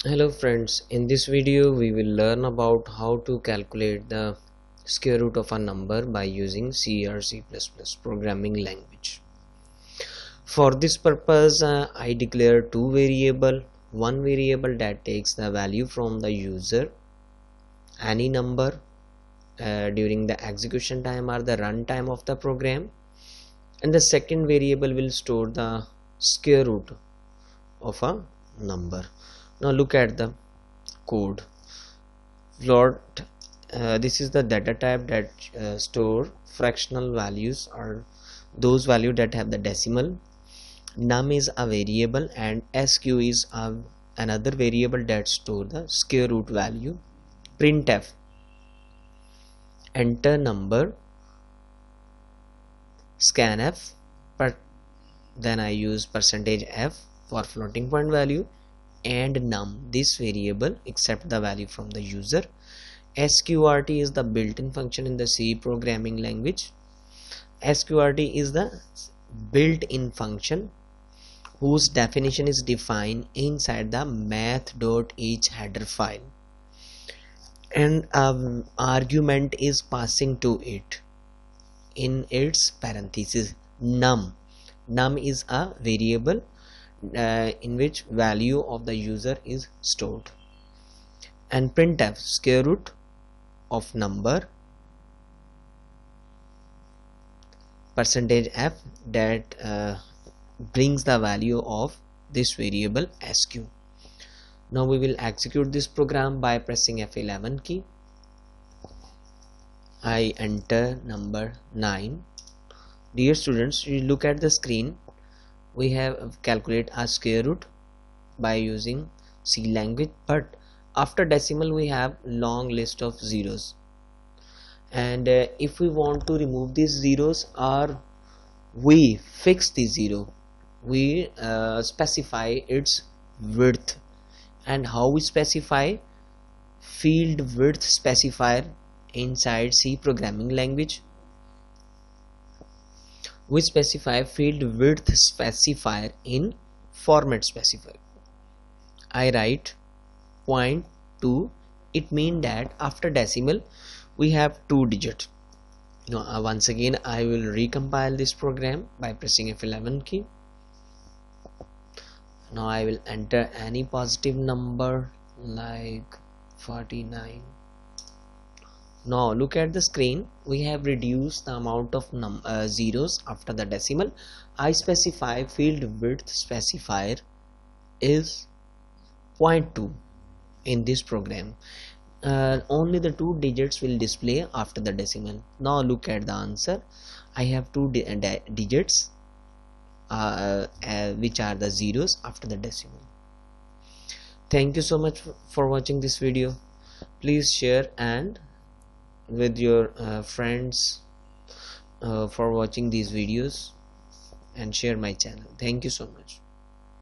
Hello friends, in this video we will learn about how to calculate the square root of a number by using C or C++ programming language. For this purpose I declare two variables. One variable that takes the value from the user, any number during the execution time or the run time of the program, and the second variable will store the square root of a number. Now look at the code. Float, this is the data type that store fractional values or those values that have the decimal. Num is a variable and sq is another variable that store the square root value. Printf, enter number. Scanf, but then I use %f for floating point value, and num, this variable accept the value from the user. sqrt is the built-in function in the C programming language. sqrt is the built-in function whose definition is defined inside the math.h header file, and argument is passing to it in its parenthesis. Num is a variable in which value of the user is stored, and printf, square root of number, %f that brings the value of this variable sq. Now we will execute this program by pressing F11 key. I enter number 9. Dear students, you look at the screen. We have calculate a square root by using C language, but after decimal we have long list of zeros, and if we want to remove these zeros or we fix the zero, we specify its width. And how we specify? Field width specifier inside C programming language. We specify field width specifier in format specifier. I write 0.2. It means that after decimal we have 2 digits. Now once again I will recompile this program by pressing F11 key. Now I will enter any positive number like 49. Now look at the screen. We have reduced the amount of zeros after the decimal. I specify field width specifier is 0.2 in this program. Only the 2 digits will display after the decimal. Now look at the answer. I have 2 digits which are the zeros after the decimal. Thank you so much for watching this video. Please share and with your friends for watching these videos, and share my channel. Thank you so much.